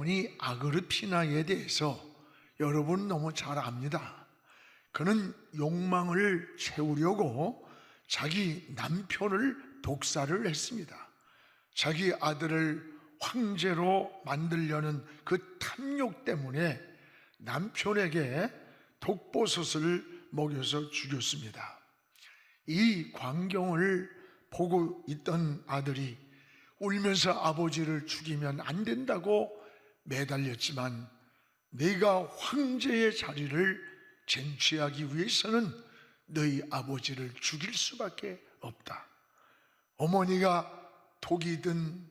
어머니 아그리피나에 대해서 여러분 너무 잘 압니다. 그는 욕망을 채우려고 자기 남편을 독살을 했습니다. 자기 아들을 황제로 만들려는 그 탐욕 때문에 남편에게 독버섯을 먹여서 죽였습니다. 이 광경을 보고 있던 아들이 울면서 아버지를 죽이면 안 된다고 매달렸지만 네가 황제의 자리를 쟁취하기 위해서는 너희 아버지를 죽일 수밖에 없다. 어머니가 독이 든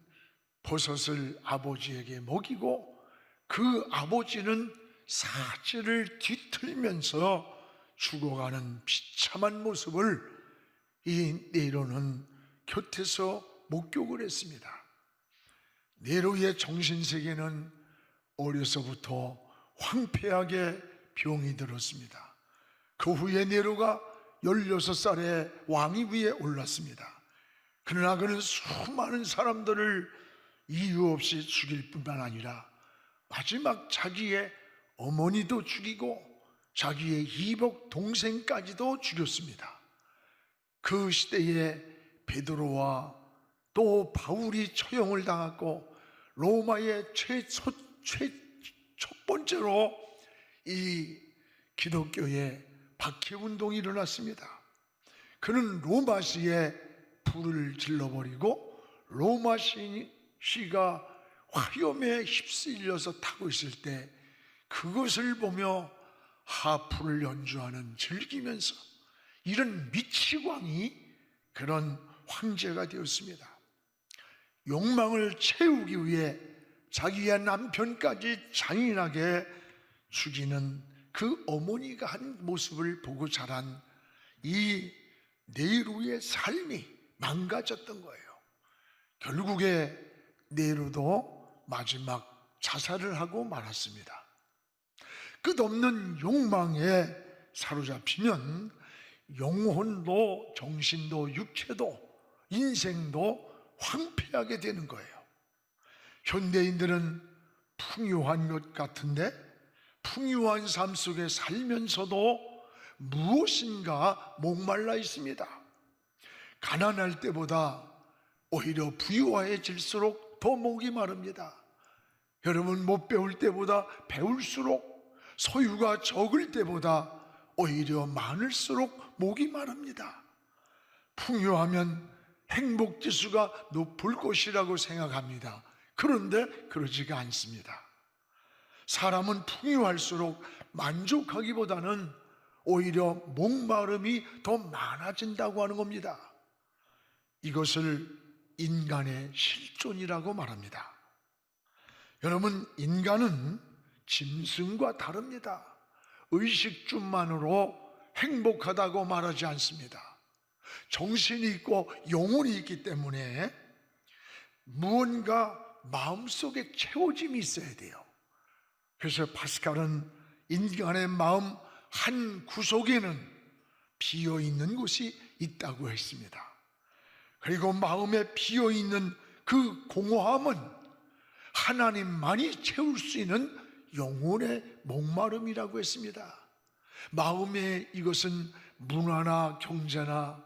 버섯을 아버지에게 먹이고 그 아버지는 사지를 뒤틀면서 죽어가는 비참한 모습을 이 네로는 곁에서 목격을 했습니다. 네로의 정신세계는 어려서부터 황폐하게 병이 들었습니다. 그 후에 네로가 16살에 왕위 위에 올랐습니다. 그러나 그는 수많은 사람들을 이유 없이 죽일 뿐만 아니라 마지막 자기의 어머니도 죽이고 자기의 이복 동생까지도 죽였습니다. 그 시대에 베드로와 또 바울이 처형을 당했고 로마의 첫 번째로 이 기독교의 박해운동이 일어났습니다. 그는 로마시에 불을 질러버리고 로마시가 화염에 휩쓸려서 타고 있을 때 그것을 보며 하프를 연주하는 즐기면서 이런 미치광이 그런 황제가 되었습니다. 욕망을 채우기 위해 자기의 남편까지 잔인하게 죽이는 그 어머니가 한 모습을 보고 자란 이 네로의 삶이 망가졌던 거예요. 결국에 네로도 마지막 자살을 하고 말았습니다. 끝없는 욕망에 사로잡히면 영혼도 정신도 육체도 인생도 황폐하게 되는 거예요. 현대인들은 풍요한 것 같은데 풍요한 삶 속에 살면서도 무엇인가 목말라 있습니다. 가난할 때보다 오히려 부유해질수록 더 목이 마릅니다. 여러분, 못 배울 때보다 배울수록, 소유가 적을 때보다 오히려 많을수록 목이 마릅니다. 풍요하면 행복지수가 높을 것이라고 생각합니다. 그런데 그러지가 않습니다. 사람은 풍요할수록 만족하기보다는 오히려 목마름이 더 많아진다고 하는 겁니다. 이것을 인간의 실존이라고 말합니다. 여러분, 인간은 짐승과 다릅니다. 의식주만으로 행복하다고 말하지 않습니다. 정신이 있고 영혼이 있기 때문에 무언가 마음속에 채워짐이 있어야 돼요. 그래서 파스칼은 인간의 마음 한 구석에는 비어있는 곳이 있다고 했습니다. 그리고 마음에 비어있는 그 공허함은 하나님만이 채울 수 있는 영혼의 목마름이라고 했습니다. 마음에 이것은 문화나 경제나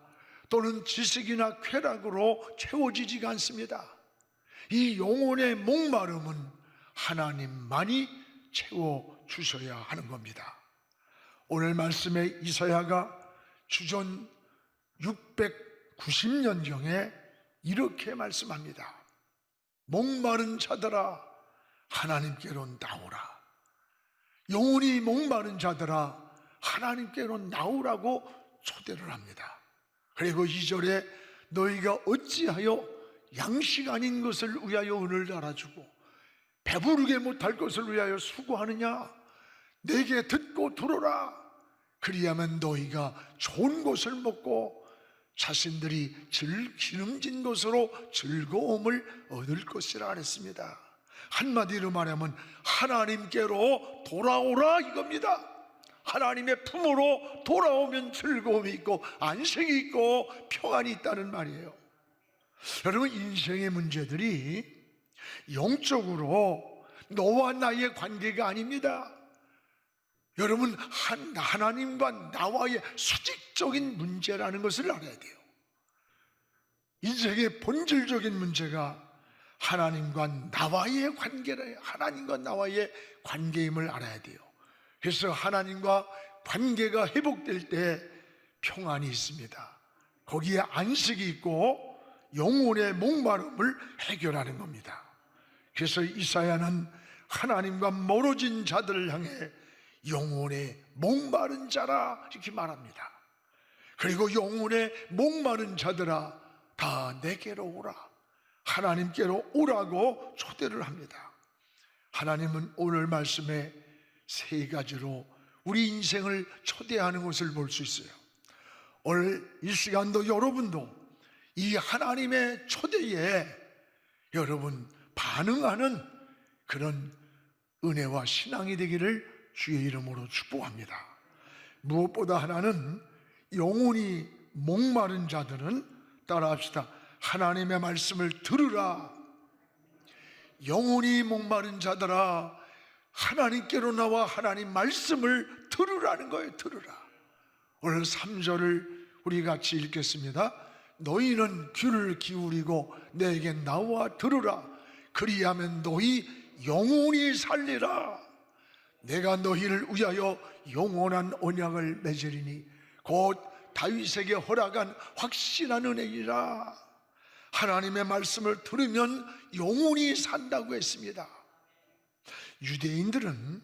또는 지식이나 쾌락으로 채워지지가 않습니다. 이 영혼의 목마름은 하나님만이 채워주셔야 하는 겁니다. 오늘 말씀에 이사야가 주전 690년경에 이렇게 말씀합니다. 목마른 자들아 하나님께로 나오라. 영혼이 목마른 자들아 하나님께로 나오라고 초대를 합니다. 그리고 2절에 너희가 어찌하여 양식 아닌 것을 위하여 은을 달아주고 배부르게 못할 것을 위하여 수고하느냐. 내게 듣고 들어라. 그리하면 너희가 좋은 것을 먹고 자신들이 기름진 것으로 즐거움을 얻을 것이라 그랬습니다. 한마디로 말하면 하나님께로 돌아오라 이겁니다. 하나님의 품으로 돌아오면 즐거움이 있고 안식이 있고 평안이 있다는 말이에요. 여러분, 인생의 문제들이 영적으로 너와 나의 관계가 아닙니다. 여러분, 하나님과 나와의 수직적인 문제라는 것을 알아야 돼요. 인생의 본질적인 문제가 하나님과 나와의 관계라, 하나님과 나와의 관계임을 알아야 돼요. 그래서 하나님과 관계가 회복될 때 평안이 있습니다. 거기에 안식이 있고 영혼의 목마름을 해결하는 겁니다. 그래서 이사야는 하나님과 멀어진 자들을 향해 영혼의 목마른 자라 이렇게 말합니다. 그리고 영혼의 목마른 자들아 다 내게로 오라, 하나님께로 오라고 초대를 합니다. 하나님은 오늘 말씀에 세 가지로 우리 인생을 초대하는 것을 볼 수 있어요. 오늘 이 시간도 여러분도 이 하나님의 초대에 여러분 반응하는 그런 은혜와 신앙이 되기를 주의 이름으로 축복합니다. 무엇보다 하나는 영혼이 목마른 자들은 따라합시다. 하나님의 말씀을 들으라. 영혼이 목마른 자들아 하나님께로 나와 하나님 말씀을 들으라는 거예요. 들으라. 오늘 3절을 우리 같이 읽겠습니다. 너희는 귀를 기울이고 내게 나와 들으라. 그리하면 너희 영혼이 살리라. 내가 너희를 위하여 영원한 언약을 맺으리니 곧 다윗에게 허락한 확신한 은혜이라. 하나님의 말씀을 들으면 영혼이 산다고 했습니다. 유대인들은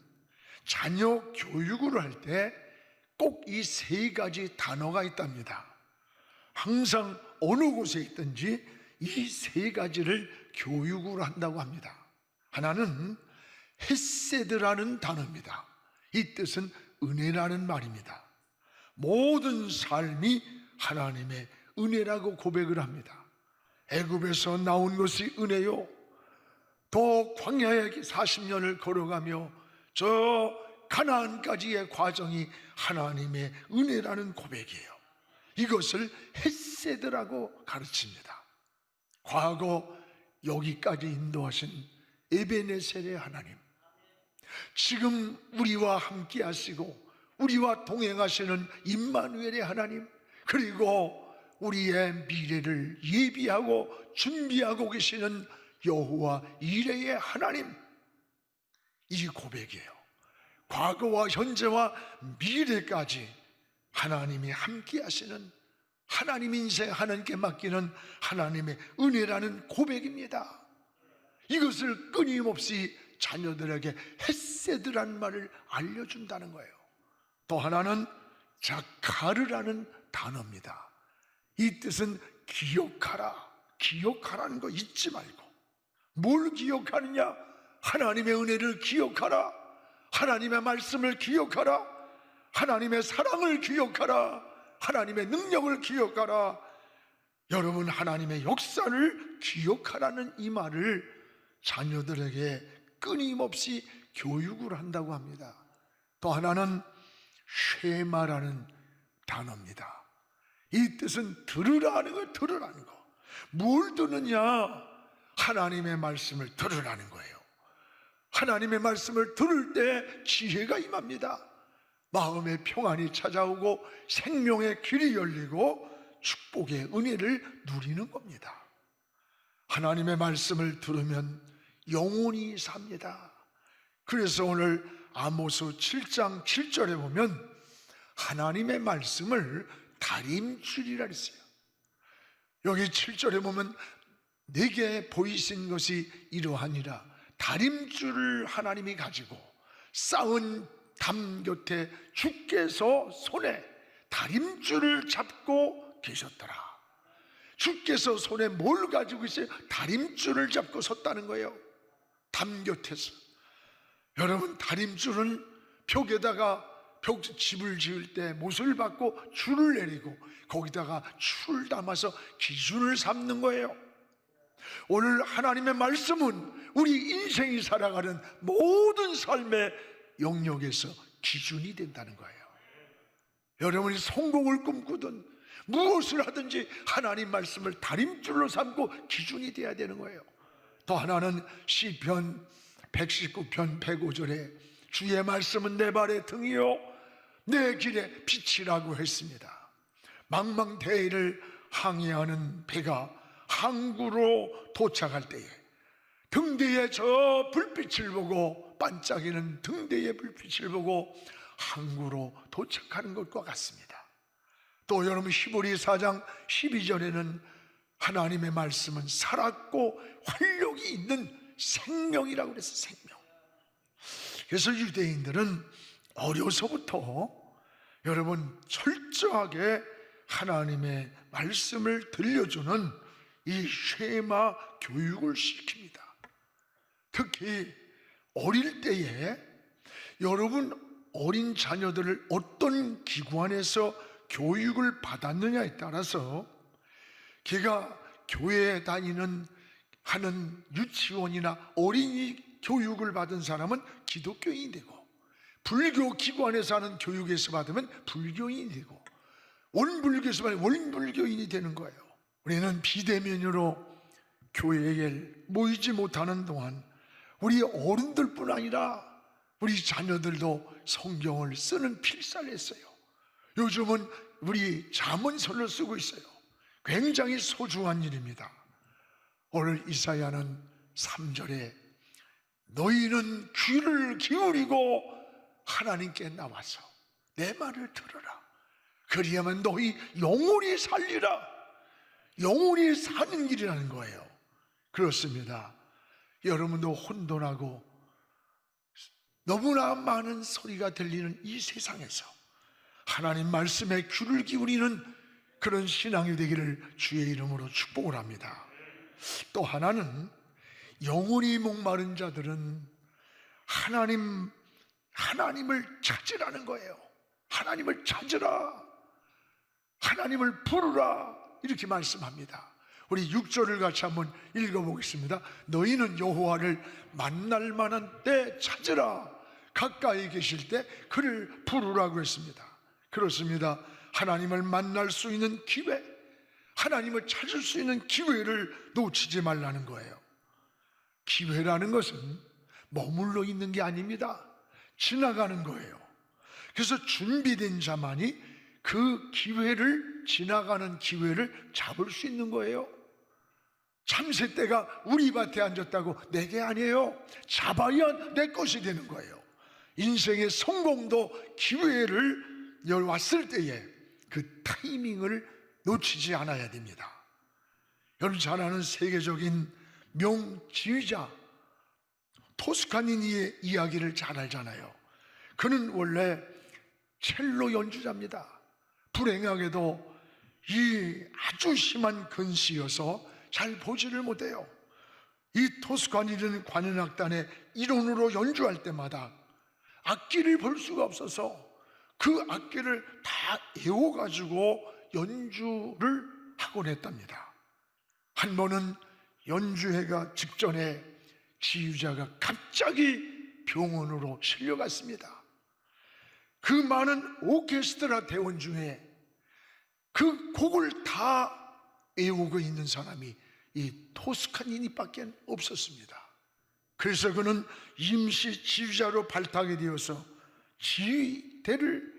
자녀 교육을 할 때 꼭 이 세 가지 단어가 있답니다. 항상 어느 곳에 있든지 이 세 가지를 교육을 한다고 합니다. 하나는 헤세드라는 단어입니다. 이 뜻은 은혜라는 말입니다. 모든 삶이 하나님의 은혜라고 고백을 합니다. 애굽에서 나온 것이 은혜요, 또 광야에 40년을 걸어가며 저 가나안까지의 과정이 하나님의 은혜라는 고백이에요. 이것을 헤세드라고 가르칩니다. 과거 여기까지 인도하신 에베네셀의 하나님, 지금 우리와 함께 하시고 우리와 동행하시는 임마누엘의 하나님, 그리고 우리의 미래를 예비하고 준비하고 계시는 여호와 이레의 하나님, 이 고백이에요. 과거와 현재와 미래까지 하나님이 함께 하시는, 하나님 인생 하나님께 맡기는 하나님의 은혜라는 고백입니다. 이것을 끊임없이 자녀들에게 헤세드라는 말을 알려준다는 거예요. 또 하나는 자카르라는 단어입니다. 이 뜻은 기억하라. 기억하라는 거 잊지 말고. 뭘 기억하느냐? 하나님의 은혜를 기억하라. 하나님의 말씀을 기억하라. 하나님의 사랑을 기억하라. 하나님의 능력을 기억하라. 여러분, 하나님의 역사를 기억하라는 이 말을 자녀들에게 끊임없이 교육을 한다고 합니다. 또 하나는 쉐마라는 단어입니다. 이 뜻은 들으라는 거예요. 들으라는 거. 뭘 듣느냐? 하나님의 말씀을 들으라는 거예요. 하나님의 말씀을 들을 때 지혜가 임합니다. 마음의 평안이 찾아오고 생명의 길이 열리고 축복의 은혜를 누리는 겁니다. 하나님의 말씀을 들으면 영혼이 삽니다. 그래서 오늘 아모스 7장 7절에 보면 하나님의 말씀을 다림줄이라 했어요. 여기 7절에 보면 내게 보이신 것이 이러하니라. 다림줄을 하나님이 가지고 쌓은 담 곁에 주께서 손에 다림줄을 잡고 계셨더라. 주께서 손에 뭘 가지고 있어요? 다림줄을 잡고 섰다는 거예요. 담 곁에서. 여러분, 다림줄은 벽에다가 집을 지을 때 못을 박고 줄을 내리고 거기다가 줄 담아서 기준을 삼는 거예요. 오늘 하나님의 말씀은 우리 인생이 살아가는 모든 삶의 영역에서 기준이 된다는 거예요. 여러분이 성공을 꿈꾸든 무엇을 하든지 하나님 말씀을 다림줄로 삼고 기준이 돼야 되는 거예요. 또 하나는 시편 119편 105절에 주의 말씀은 내 발의 등이요 내 길의 빛이라고 했습니다. 망망대해를 항해하는 배가 항구로 도착할 때에 등대에 저 불빛을 보고, 반짝이는 등대의 불빛을 보고 항구로 도착하는 것과 같습니다. 또 여러분 히브리 4장 12절에는 하나님의 말씀은 살았고 활력이 있는 생명이라고 그랬어요. 생명. 그래서 유대인들은 어려서부터 여러분 철저하게 하나님의 말씀을 들려주는 이 쉐마 교육을 시킵니다. 특히 어릴 때에 여러분 어린 자녀들을 어떤 기관에서 교육을 받았느냐에 따라서 걔가 교회에 다니는 하는 유치원이나 어린이 교육을 받은 사람은 기독교인이 되고, 불교 기관에서 하는 교육에서 받으면 불교인이 되고, 원불교에서 받으면 원불교인이 되는 거예요. 우리는 비대면으로 교회에 모이지 못하는 동안 우리 어른들뿐 아니라 우리 자녀들도 성경을 쓰는 필사를 했어요. 요즘은 우리 잠언서를 쓰고 있어요. 굉장히 소중한 일입니다. 오늘 이사야는 3절에 너희는 귀를 기울이고 하나님께 나와서 내 말을 들으라. 그리하면 너희 영원히 살리라. 영원히 사는 길이라는 거예요. 그렇습니다. 여러분도 혼돈하고 너무나 많은 소리가 들리는 이 세상에서 하나님 말씀에 귀를 기울이는 그런 신앙이 되기를 주의 이름으로 축복을 합니다. 또 하나는 영혼이 목마른 자들은 하나님을 찾으라는 거예요. 하나님을 찾으라, 하나님을 부르라, 이렇게 말씀합니다. 우리 6절을 같이 한번 읽어보겠습니다. 너희는 여호와를 만날 만한 때 찾으라. 가까이 계실 때 그를 부르라고 했습니다. 그렇습니다. 하나님을 만날 수 있는 기회, 하나님을 찾을 수 있는 기회를 놓치지 말라는 거예요. 기회라는 것은 머물러 있는 게 아닙니다. 지나가는 거예요. 그래서 준비된 자만이 그 기회를, 지나가는 기회를 잡을 수 있는 거예요. 참새떼가 우리 밭에 앉았다고 내게 아니에요. 잡아야 내 것이 되는 거예요. 인생의 성공도 기회를 왔을 때에 그 타이밍을 놓치지 않아야 됩니다. 여러분 잘 아는 세계적인 명지휘자 토스카니니의 이야기를 잘 알잖아요. 그는 원래 첼로 연주자입니다. 불행하게도 이 아주 심한 근시여서 잘 보지를 못해요. 이 토스카니니는 관현악단의 일원으로 연주할 때마다 악기를 볼 수가 없어서 그 악기를 다 애워가지고 연주를 하곤 했답니다. 한 번은 연주회가 직전에 지휘자가 갑자기 병원으로 실려갔습니다. 그 많은 오케스트라 대원 중에 그 곡을 다 외우고 있는 사람이 이 토스카니니밖에 없었습니다. 그래서 그는 임시 지휘자로 발탁이 되어서 지휘대를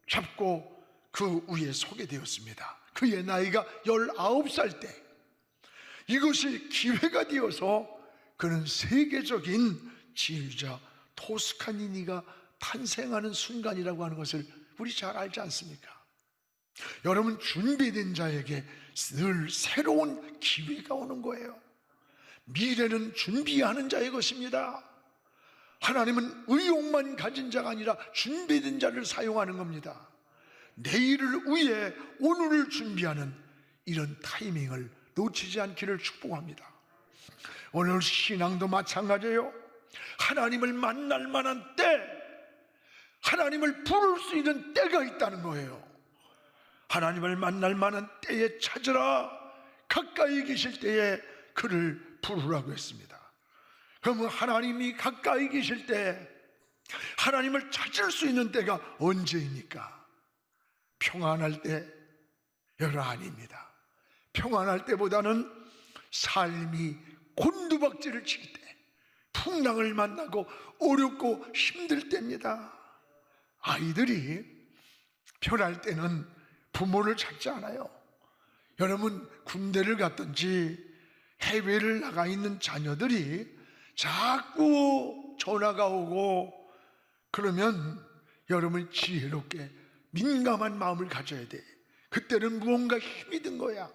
잡고 그 위에 서게 되었습니다. 그의 나이가 19살 때 이것이 기회가 되어서 그는 세계적인 지휘자 토스카니니가 탄생하는 순간이라고 하는 것을 우리 잘 알지 않습니까? 여러분, 준비된 자에게 늘 새로운 기회가 오는 거예요. 미래는 준비하는 자의 것입니다. 하나님은 의욕만 가진 자가 아니라 준비된 자를 사용하는 겁니다. 내일을 위해 오늘을 준비하는 이런 타이밍을 놓치지 않기를 축복합니다. 오늘 신앙도 마찬가지예요. 하나님을 만날 만한 때, 하나님을 부를 수 있는 때가 있다는 거예요. 하나님을 만날 만한 때에 찾으라. 가까이 계실 때에 그를 부르라고 했습니다. 그러면 하나님이 가까이 계실 때 하나님을 찾을 수 있는 때가 언제입니까? 평안할 때? 여러분, 아닙니다. 평안할 때보다는 삶이 곤두박질을 칠 때, 풍랑을 만나고 어렵고 힘들 때입니다. 아이들이 편할 때는 부모를 찾지 않아요. 여러분, 군대를 갔든지 해외를 나가 있는 자녀들이 자꾸 전화가 오고 그러면 여러분 지혜롭게 민감한 마음을 가져야 돼. 그때는 무언가 힘이 든 거야.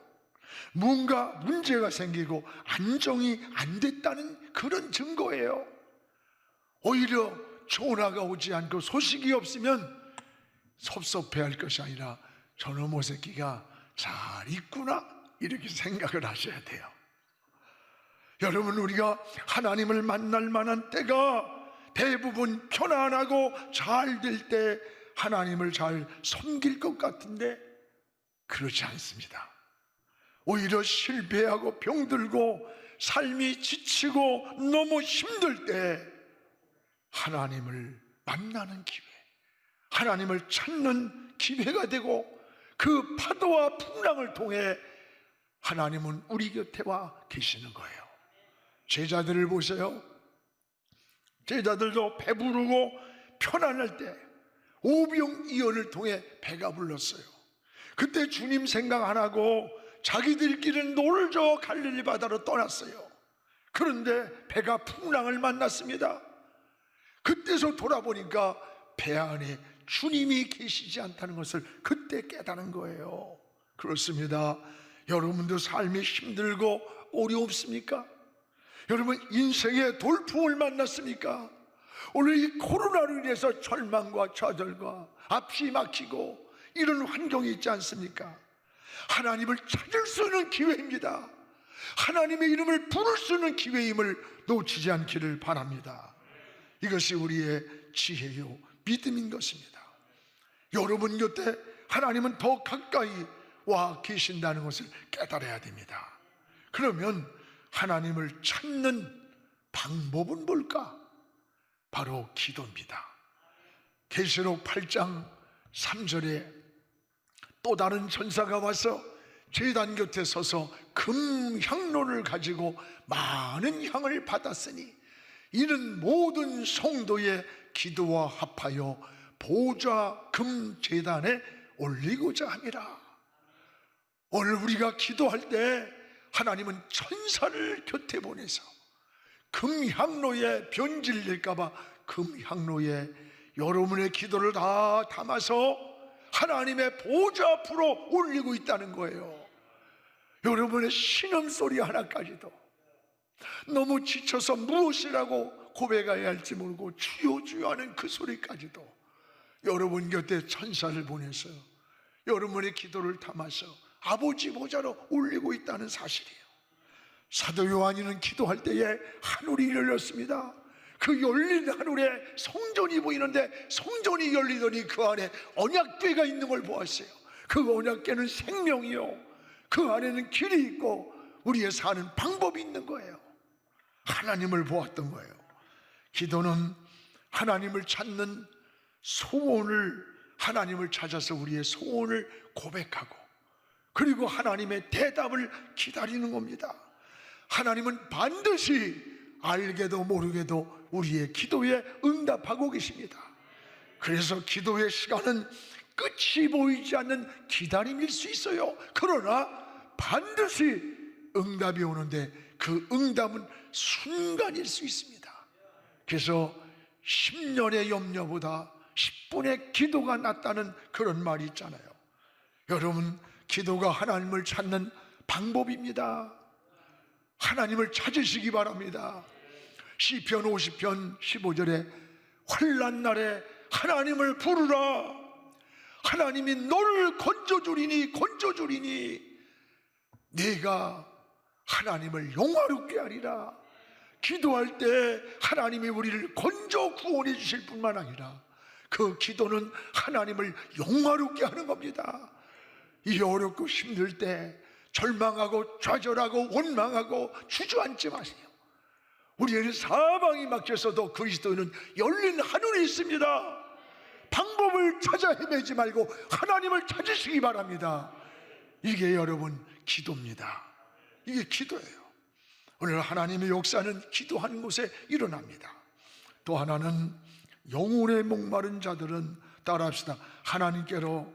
뭔가 문제가 생기고 안정이 안 됐다는 그런 증거예요. 오히려 전화가 오지 않고 소식이 없으면 섭섭해할 것이 아니라 저놈의 새끼가 잘 있구나 이렇게 생각을 하셔야 돼요. 여러분, 우리가 하나님을 만날 만한 때가 대부분 편안하고 잘 될 때 하나님을 잘 섬길 것 같은데 그렇지 않습니다. 오히려 실패하고 병들고 삶이 지치고 너무 힘들 때 하나님을 만나는 기회, 하나님을 찾는 기회가 되고 그 파도와 풍랑을 통해 하나님은 우리 곁에 와 계시는 거예요. 제자들을 보세요. 제자들도 배부르고 편안할 때 오병이어를 통해 배가 불렀어요. 그때 주님 생각 안 하고 자기들끼리 놀죠 갈릴리 바다로 떠났어요. 그런데 배가 풍랑을 만났습니다. 그때서 돌아보니까 배 안에 주님이 계시지 않다는 것을 그때 깨달은 거예요. 그렇습니다. 여러분도 삶이 힘들고 어렵습니까? 여러분, 인생의 돌풍을 만났습니까? 오늘 이 코로나로 인해서 절망과 좌절과 앞이 막히고 이런 환경이 있지 않습니까? 하나님을 찾을 수 있는 기회입니다. 하나님의 이름을 부를 수 있는 기회임을 놓치지 않기를 바랍니다. 이것이 우리의 지혜요 믿음인 것입니다. 여러분 곁에 하나님은 더 가까이 와 계신다는 것을 깨달아야 됩니다. 그러면 하나님을 찾는 방법은 뭘까? 바로 기도입니다. 계시록 8장 3절에 또 다른 천사가 와서 제단 곁에 서서 금향로를 가지고 많은 향을 받았으니 이는 모든 성도의 기도와 합하여 보좌 금제단에 올리고자 함이라. 오늘 우리가 기도할 때 하나님은 천사를 곁에 보내서 금향로에 변질될까봐 금향로에 여러분의 기도를 다 담아서 하나님의 보좌 앞으로 올리고 있다는 거예요. 여러분의 신음소리 하나까지도 너무 지쳐서 무엇이라고 고백해야 할지 모르고 주여 주여 하는 그 소리까지도 여러분 곁에 천사를 보내서 여러분의 기도를 담아서 아버지 보좌로 올리고 있다는 사실이에요. 사도 요한이는 기도할 때에 하늘이 열렸습니다. 그 열린 하늘에 성전이 보이는데 성전이 열리더니 그 안에 언약궤가 있는 걸 보았어요. 그 언약궤는 생명이요, 그 안에는 길이 있고 우리의 사는 방법이 있는 거예요. 하나님을 보았던 거예요. 기도는 하나님을 찾는 소원을, 하나님을 찾아서 우리의 소원을 고백하고 그리고 하나님의 대답을 기다리는 겁니다. 하나님은 반드시 알게도 모르게도 우리의 기도에 응답하고 계십니다. 그래서 기도의 시간은 끝이 보이지 않는 기다림일 수 있어요. 그러나 반드시 응답이 오는데 그 응답은 순간일 수 있습니다. 그래서 10년의 염려보다 10분의 기도가 낫다는 그런 말이 있잖아요. 여러분, 기도가 하나님을 찾는 방법입니다. 하나님을 찾으시기 바랍니다. 시편 50편 15절에 환난 날에 하나님을 부르라. 하나님이 너를 건져주리니 내가 하나님을 영화롭게 하리라. 기도할 때 하나님이 우리를 건져 구원해 주실 뿐만 아니라 그 기도는 하나님을 영화롭게 하는 겁니다. 이 어렵고 힘들 때 절망하고 좌절하고 원망하고 주저앉지 마세요. 우리에게 사방이 막혀서도 그리스도는 열린 하늘이 있습니다. 방법을 찾아 헤매지 말고 하나님을 찾으시기 바랍니다. 이게 여러분 기도입니다. 이게 기도예요. 오늘 하나님의 역사는 기도하는 곳에 일어납니다. 또 하나는 영혼의 목마른 자들은 따라합시다. 하나님께로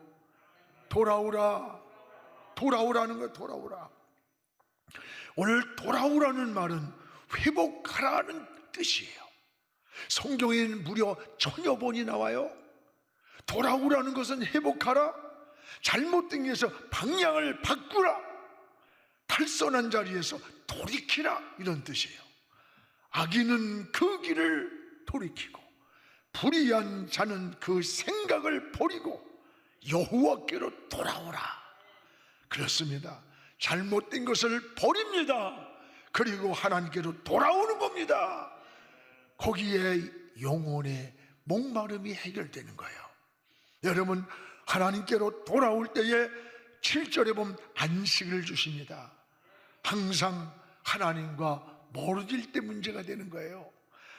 돌아오라. 돌아오라는 거예요. 돌아오라. 오늘 돌아오라는 말은 회복하라는 뜻이에요. 성경에는 무려 천여 번이 나와요. 돌아오라는 것은 회복하라, 잘못된 길에서 방향을 바꾸라, 탈선한 자리에서 돌이키라, 이런 뜻이에요. 악인은 그 길을 돌이키고 불의한 자는 그 생각을 버리고 여호와께로 돌아오라. 그렇습니다. 잘못된 것을 버립니다. 그리고 하나님께로 돌아오는 겁니다. 거기에 영혼의 목마름이 해결되는 거예요. 여러분, 하나님께로 돌아올 때에 7절에 보면 안식을 주십니다. 항상 하나님과 멀어질 때 문제가 되는 거예요.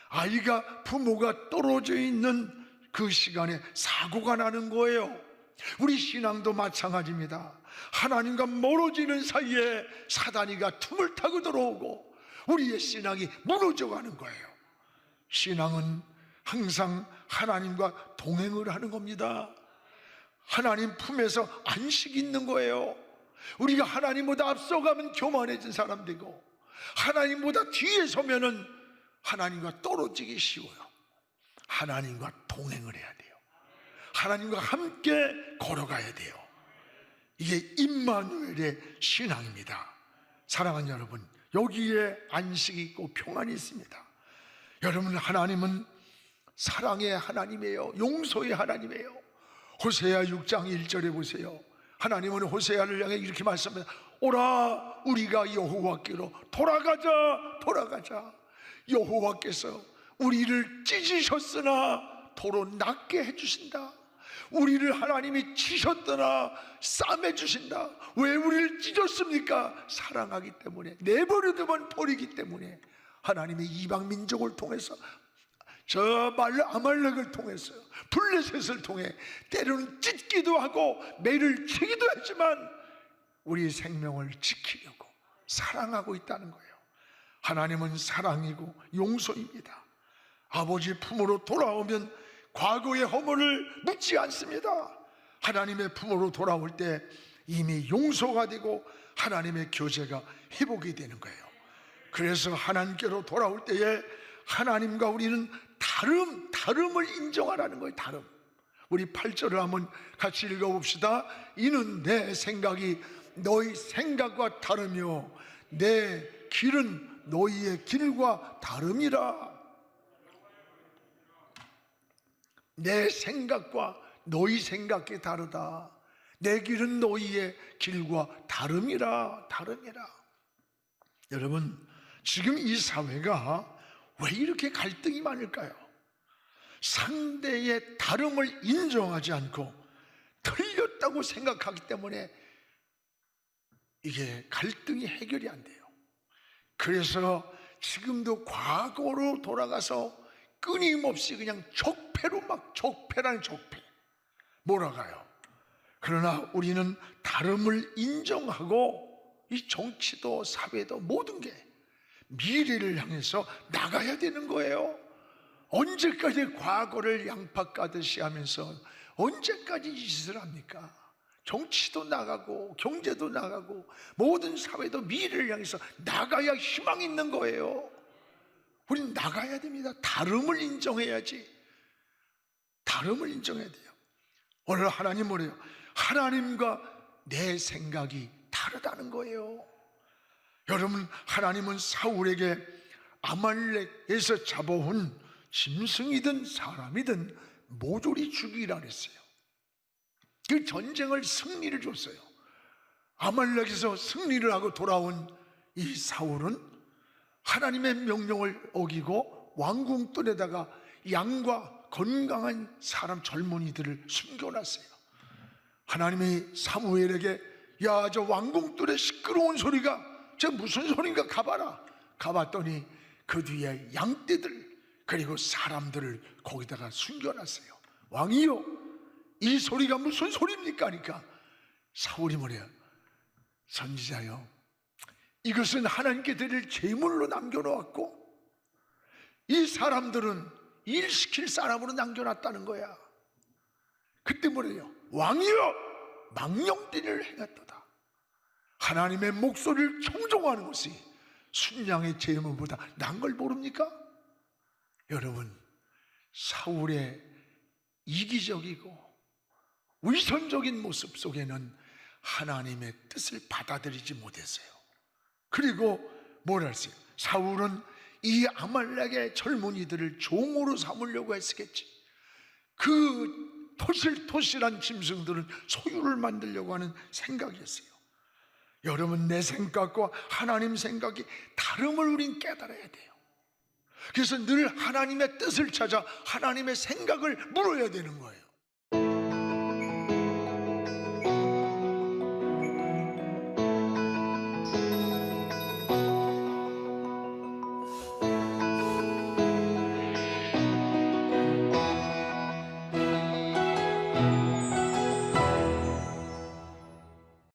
아이가 부모가 떨어져 있는 그 시간에 사고가 나는 거예요. 우리 신앙도 마찬가지입니다. 하나님과 멀어지는 사이에 사단이가 틈을 타고 들어오고 우리의 신앙이 무너져 가는 거예요. 신앙은 항상 하나님과 동행을 하는 겁니다. 하나님 품에서 안식이 있는 거예요. 우리가 하나님보다 앞서가면 교만해진 사람 되고 하나님보다 뒤에 서면은 하나님과 떨어지기 쉬워요. 하나님과 동행을 해야 돼요. 하나님과 함께 걸어가야 돼요. 이게 임마누엘의 신앙입니다. 사랑하는 여러분, 여기에 안식이 있고 평안이 있습니다. 여러분, 하나님은 사랑의 하나님이에요. 용서의 하나님이에요. 호세아 6장 1절에 보세요. 하나님은 호세아를 향해 이렇게 말씀합니다. 오라, 우리가 여호와께로 돌아가자. 돌아가자. 여호와께서 우리를 찢으셨으나 도로 낫게 해주신다. 우리를 하나님이 치셨더나 싸매주신다. 왜 우리를 찢었습니까? 사랑하기 때문에, 내버려두면 버리기 때문에. 하나님의 이방 민족을 통해서, 저 아말렉을 통해서, 블레셋을 통해 때로는 찢기도 하고 매를 치기도 했지만 우리의 생명을 지키려고 사랑하고 있다는 거예요. 하나님은 사랑이고 용서입니다. 아버지 품으로 돌아오면 과거의 허물을 묻지 않습니다. 하나님의 품으로 돌아올 때 이미 용서가 되고 하나님의 교제가 회복이 되는 거예요. 그래서 하나님께로 돌아올 때에 하나님과 우리는 다름을 인정하라는 거예요. 다름. 우리 8절을 한번 같이 읽어봅시다. 이는 내 생각이 너희 생각과 다르며 내 길은 너희의 길과 다름이라. 내 생각과 너희 생각이 다르다. 내 길은 너희의 길과 다름이라. 다름이라. 여러분, 지금 이 사회가 왜 이렇게 갈등이 많을까요? 상대의 다름을 인정하지 않고 틀렸다고 생각하기 때문에 이게 갈등이 해결이 안 돼요. 그래서 지금도 과거로 돌아가서 끊임없이 그냥 적폐로 적폐라는 적폐 몰아가요. 그러나 우리는 다름을 인정하고 이 정치도 사회도 모든 게 미래를 향해서 나가야 되는 거예요. 언제까지 과거를 양파 까듯이 하면서 언제까지 이 짓을 합니까? 정치도 나가고 경제도 나가고 모든 사회도 미래를 향해서 나가야 희망이 있는 거예요. 우린 나가야 됩니다. 다름을 인정해야지. 다름을 인정해야 돼요. 오늘 하나님 뭐래요? 하나님과 내 생각이 다르다는 거예요. 여러분, 하나님은 사울에게 아말렉에서 잡아온 짐승이든 사람이든 모조리 죽이라 그랬어요. 그 전쟁을 승리를 줬어요. 아말렉에서 승리를 하고 돌아온 이 사울은 하나님의 명령을 어기고 왕궁뜰에다가 양과 건강한 사람 젊은이들을 숨겨놨어요. 하나님이 사무엘에게 야, 저 왕궁뜰에 시끄러운 소리가 저 무슨 소린가 가봐라. 가봤더니 그 뒤에 양떼들 그리고 사람들을 거기다가 숨겨놨어요. 왕이요, 이 소리가 무슨 소리입니까? 하니까 사울이 뭐래요? 선지자요, 이것은 하나님께 드릴 제물로 남겨놓았고 이 사람들은 일시킬 사람으로 남겨놨다는 거야. 그때 뭐래요? 왕이여 망령되를 행했도다. 하나님의 목소리를 청종하는 것이 순양의 제물보다 난 걸 모릅니까? 여러분, 사울의 이기적이고 위선적인 모습 속에는 하나님의 뜻을 받아들이지 못했어요. 그리고 뭘 했어요? 사울은 이 아말렉의 젊은이들을 종으로 삼으려고 했겠지. 그 토실토실한 짐승들은 소유를 만들려고 하는 생각이었어요. 여러분, 내 생각과 하나님 생각이 다름을 우린 깨달아야 돼요. 그래서 늘 하나님의 뜻을 찾아 하나님의 생각을 물어야 되는 거예요.